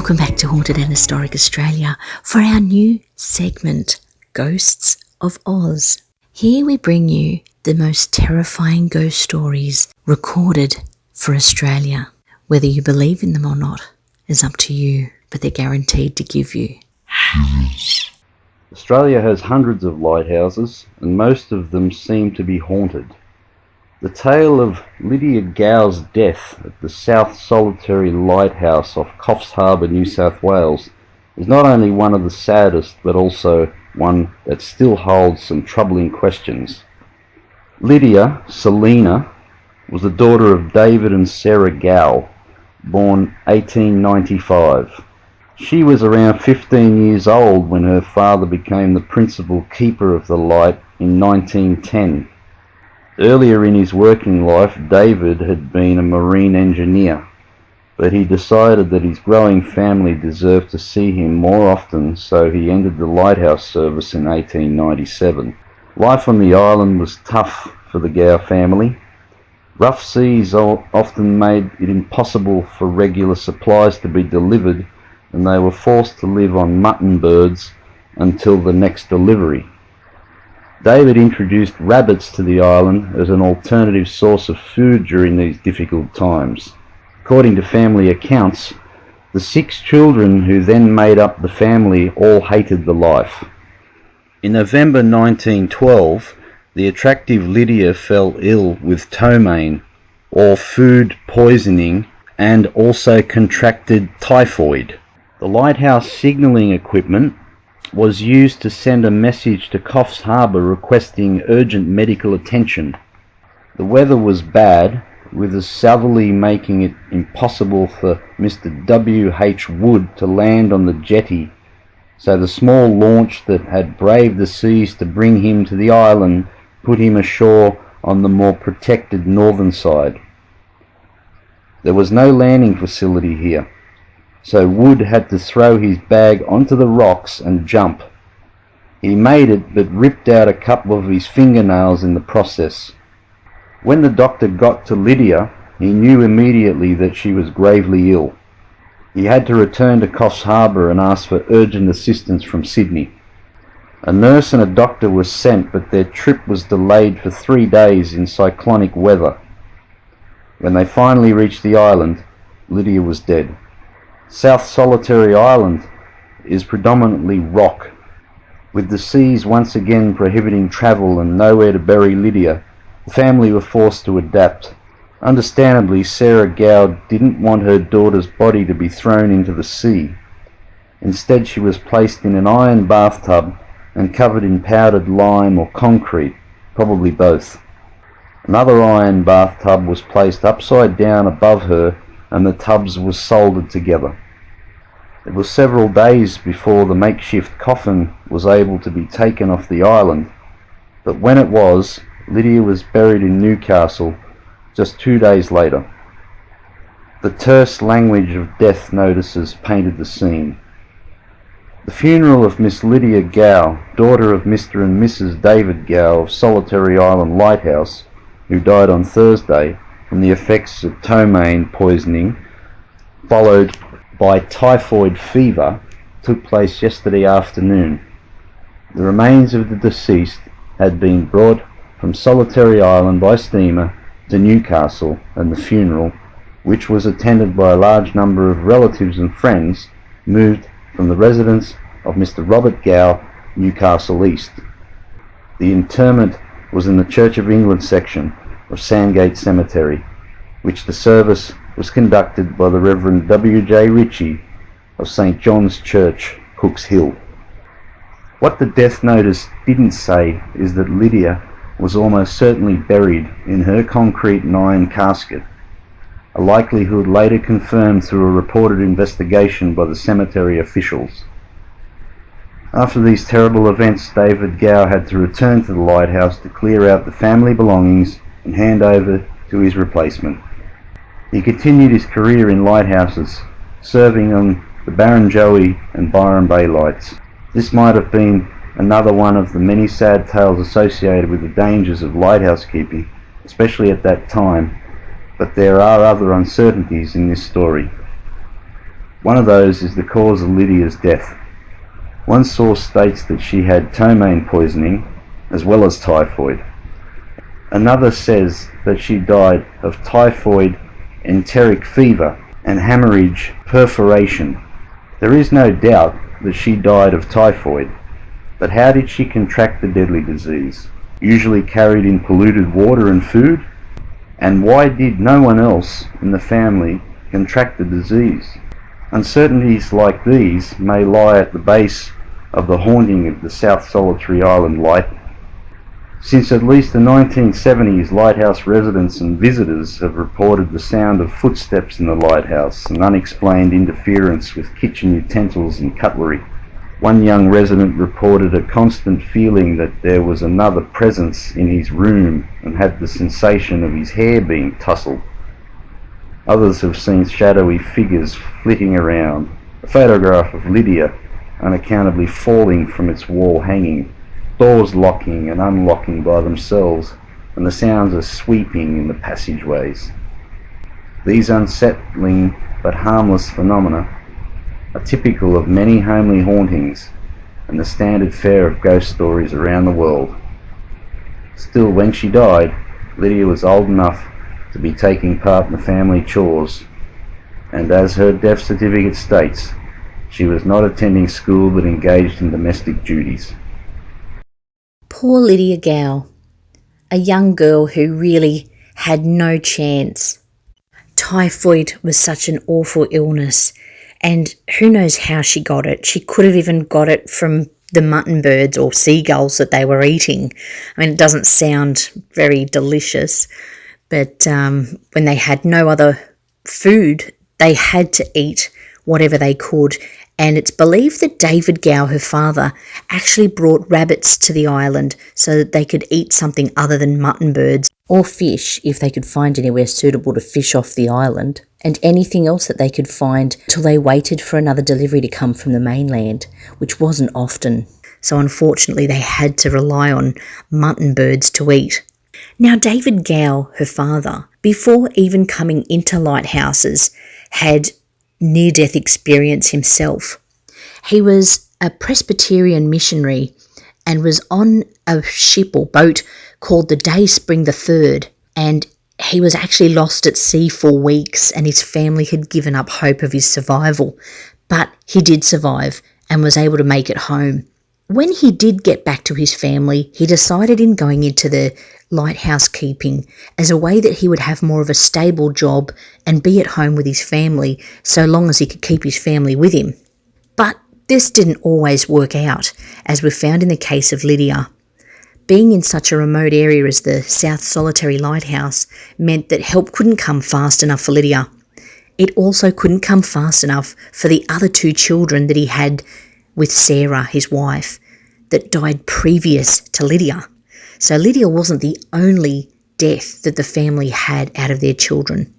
Welcome back to Haunted and Historic Australia for our new segment, Ghosts of Oz. Here we bring you the most terrifying ghost stories recorded for Australia. Whether you believe in them or not is up to you, but they're guaranteed to give you shivers. Australia has hundreds of lighthouses, and most of them seem to be haunted. The tale of Lydia Gow's death at the South Solitary Lighthouse off Coffs Harbour, New South Wales, is not only one of the saddest, but also one that still holds some troubling questions. Lydia, Selina, was the daughter of David and Sarah Gow, born 1895. She was around 15 years old when her father became the principal keeper of the light in 1910. Earlier in his working life, David had been a marine engineer, but he decided that his growing family deserved to see him more often, so he entered the lighthouse service in 1897. Life on the island was tough for the Gow family. Rough seas often made it impossible for regular supplies to be delivered, and they were forced to live on mutton birds until the next delivery. David introduced rabbits to the island as an alternative source of food during these difficult times. According to family accounts, the 6 children who then made up the family all hated the life. In November 1912, the attractive Lydia fell ill with ptomaine, or food poisoning, and also contracted typhoid. The lighthouse signalling equipment was used to send a message to Coffs Harbour requesting urgent medical attention. The weather was bad, with a southerly making it impossible for Mr. W.H. Wood to land on the jetty, so the small launch that had braved the seas to bring him to the island put him ashore on the more protected northern side. There was no landing facility here, so Wood had to throw his bag onto the rocks and jump. He made it, but ripped out a couple of his fingernails in the process. When the doctor got to Lydia, he knew immediately that she was gravely ill. He had to return to Coffs Harbour and ask for urgent assistance from Sydney. A nurse and a doctor were sent, but their trip was delayed for 3 days in cyclonic weather. When they finally reached the island, Lydia was dead. South Solitary Island is predominantly rock. With the seas once again prohibiting travel and nowhere to bury Lydia, the family were forced to adapt. Understandably, Sarah Gow didn't want her daughter's body to be thrown into the sea. Instead, she was placed in an iron bathtub and covered in powdered lime or concrete, probably both. Another iron bathtub was placed upside down above her, and the tubs were soldered together. It was several days before the makeshift coffin was able to be taken off the island, but when it was, Lydia was buried in Newcastle just 2 days later. The terse language of death notices painted the scene. The funeral of Miss Lydia Gow, daughter of Mr. and Mrs. David Gow of Solitary Island Lighthouse, who died on Thursday from the effects of ptomaine poisoning, followed by typhoid fever, took place yesterday afternoon. The remains of the deceased had been brought from Solitary Island by steamer to Newcastle, and the funeral, which was attended by a large number of relatives and friends, moved from the residence of Mr. Robert Gow, Newcastle East. The interment was in the Church of England section of Sandgate Cemetery, which the service was conducted by the Reverend W.J. Ritchie of St. John's Church, Cook's Hill. What the death notice didn't say is that Lydia was almost certainly buried in her concrete and iron casket, a likelihood later confirmed through a reported investigation by the cemetery officials. After these terrible events, David Gow had to return to the lighthouse to clear out the family belongings and hand over to his replacement. He continued his career in lighthouses, serving on the Barrenjoey and Byron Bay lights. This might have been another one of the many sad tales associated with the dangers of lighthouse keeping, especially at that time, but there are other uncertainties in this story. One of those is the cause of Lydia's death. One source states that she had ptomaine poisoning as well as typhoid. Another says that she died of typhoid, enteric fever, and hemorrhage perforation. There is no doubt that she died of typhoid, but how did she contract the deadly disease? Usually carried in polluted water and food? And why did no one else in the family contract the disease? Uncertainties like these may lie at the base of the haunting of the South Solitary Island Light. Since at least the 1970s, lighthouse residents and visitors have reported the sound of footsteps in the lighthouse and unexplained interference with kitchen utensils and cutlery. One young resident reported a constant feeling that there was another presence in his room and had the sensation of his hair being tousled. Others have seen shadowy figures flitting around. A photograph of Lydia unaccountably falling from its wall hanging, doors locking and unlocking by themselves, and the sounds of sweeping in the passageways. These unsettling but harmless phenomena are typical of many homely hauntings and the standard fare of ghost stories around the world. Still, when she died, Lydia was old enough to be taking part in the family chores, and as her death certificate states, she was not attending school but engaged in domestic duties. Poor Lydia Gow, a young girl who really had no chance. Typhoid was such an awful illness, and who knows how she got it. She could have even got it from the mutton birds or seagulls that they were eating. I mean, it doesn't sound very delicious, but when they had no other food, they had to eat whatever they could. And it's believed that David Gow, her father, actually brought rabbits to the island so that they could eat something other than mutton birds or fish if they could find anywhere suitable to fish off the island, and anything else that they could find till they waited for another delivery to come from the mainland, which wasn't often. So unfortunately they had to rely on mutton birds to eat. Now David Gow, her father, before even coming into lighthouses, had near-death experience himself. He was a Presbyterian missionary and was on a ship or boat called the Dayspring the Third, and he was actually lost at sea for weeks, and his family had given up hope of his survival. But he did survive and was able to make it home. When he did get back to his family, he decided in going into the lighthouse keeping as a way that he would have more of a stable job and be at home with his family so long as he could keep his family with him. But this didn't always work out, as we found in the case of Lydia. Being in such a remote area as the South Solitary Lighthouse meant that help couldn't come fast enough for Lydia. It also couldn't come fast enough for the other two children that he had with Sarah, his wife, that died previous to Lydia. So Lydia wasn't the only death that the family had out of their children.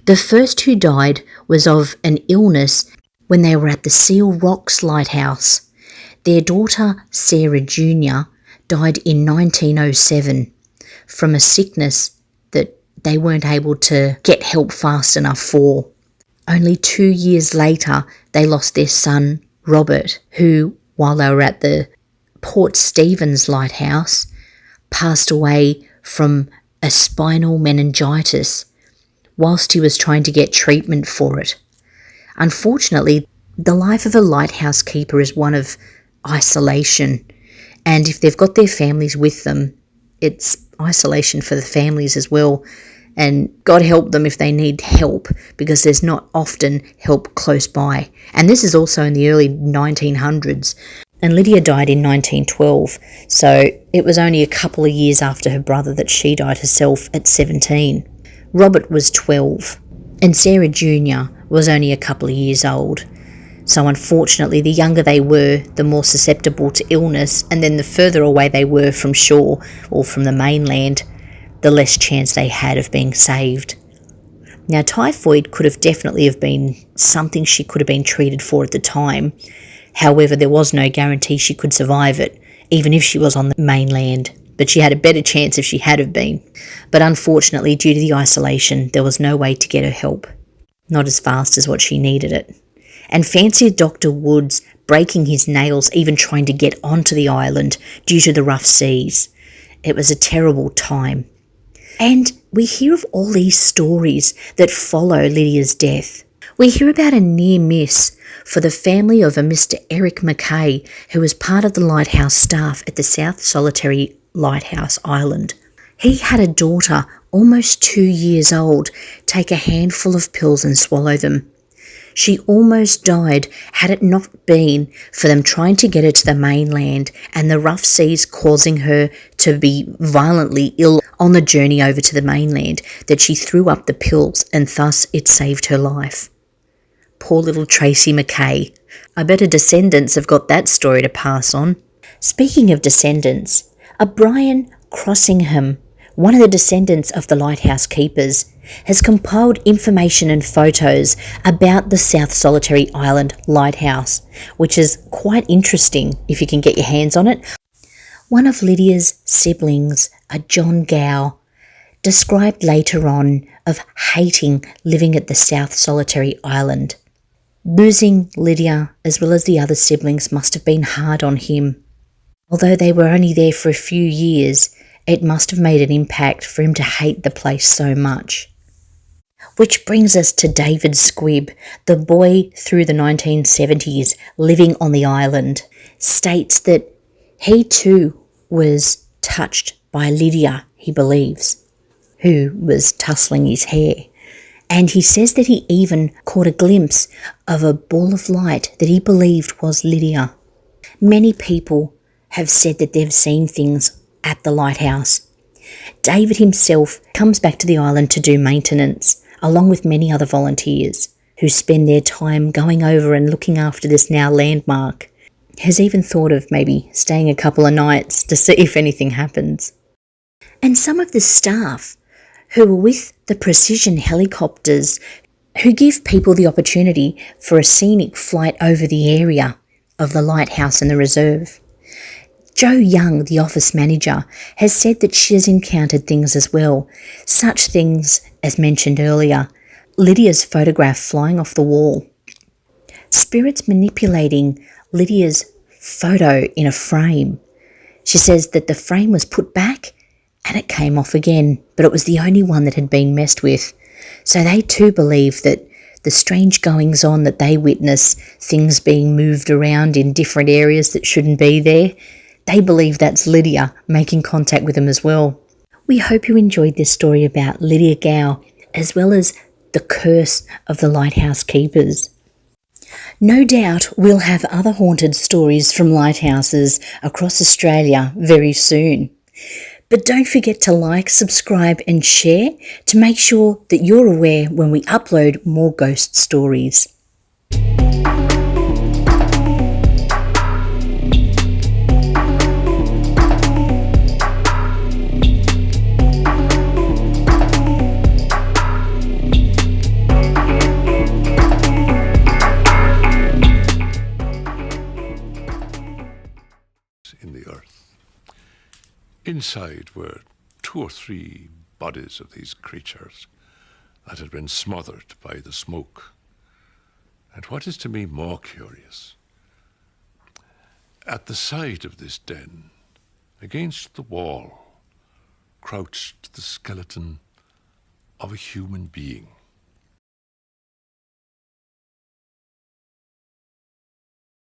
The first who died was of an illness when they were at the Seal Rocks Lighthouse. Their daughter, Sarah Jr., died in 1907 from a sickness that they weren't able to get help fast enough for. Only 2 years later, they lost their son, Robert, who, while they were at the Port Stephens Lighthouse, passed away from a spinal meningitis whilst he was trying to get treatment for it. Unfortunately, the life of a lighthouse keeper is one of isolation, and if they've got their families with them, it's isolation for the families as well. And God help them if they need help, because there's not often help close by. And this is also in the early 1900s. And Lydia died in 1912, so it was only a couple of years after her brother that she died herself at 17. Robert was 12, and Sarah Jr. was only a couple of years old. So unfortunately, the younger they were, the more susceptible to illness, and then the further away they were from shore or from the mainland, the less chance they had of being saved. Now, typhoid could have definitely have been something she could have been treated for at the time. However, there was no guarantee she could survive it, even if she was on the mainland. But she had a better chance if she had have been. But unfortunately, due to the isolation, there was no way to get her help. Not as fast as what she needed it. and fancied Dr. Woods breaking his nails even trying to get onto the island due to the rough seas. It was a terrible time. And we hear of all these stories that follow Lydia's death. We hear about a near miss for the family of a Mr. Eric Mackay, who was part of the lighthouse staff at the South Solitary Lighthouse Island. He had a daughter, almost 2 years old, take a handful of pills and swallow them. She almost died had it not been for them trying to get her to the mainland and the rough seas causing her to be violently ill on the journey over to the mainland, that she threw up the pills and thus it saved her life. Poor little Tracy Mackay. I bet her descendants have got that story to pass on. Speaking of descendants, a Brian Crossingham, one of the descendants of the lighthouse keepers, has compiled information and photos about the South Solitary Island Lighthouse, which is quite interesting if you can get your hands on it. One of Lydia's siblings, a John Gow, described later on of hating living at the South Solitary Island. Losing Lydia as well as the other siblings must have been hard on him. Although they were only there for a few years, it must have made an impact for him to hate the place so much. Which brings us to David Squibb, the boy through the 1970s living on the island, states that he too was touched by Lydia, he believes, who was tussling his hair. And he says that he even caught a glimpse of a ball of light that he believed was Lydia. Many people have said that they've seen things at the lighthouse. David himself comes back to the island to do maintenance, along with many other volunteers who spend their time going over and looking after this now landmark. Has even thought of maybe staying a couple of nights to see if anything happens. And some of the staff who were with the precision helicopters who give people the opportunity for a scenic flight over the area of the lighthouse and the reserve. Jo Young, the office manager, has said that she has encountered things as well, such things as mentioned earlier, Lydia's photograph flying off the wall, spirits manipulating Lydia's photo in a frame. She says that the frame was put back and it came off again, but it was the only one that had been messed with. So they too believe that the strange goings on that they witness, things being moved around in different areas that shouldn't be there, they believe that's Lydia making contact with them as well. We hope you enjoyed this story about Lydia Gow, as well as the curse of the lighthouse keepers. No doubt we'll have other haunted stories from lighthouses across Australia very soon. But don't forget to like, subscribe and share to make sure that you're aware when we upload more ghost stories. In the earth. Inside were 2 or 3 bodies of these creatures that had been smothered by the smoke. And what is to me more curious, at the side of this den, against the wall, crouched the skeleton of a human being.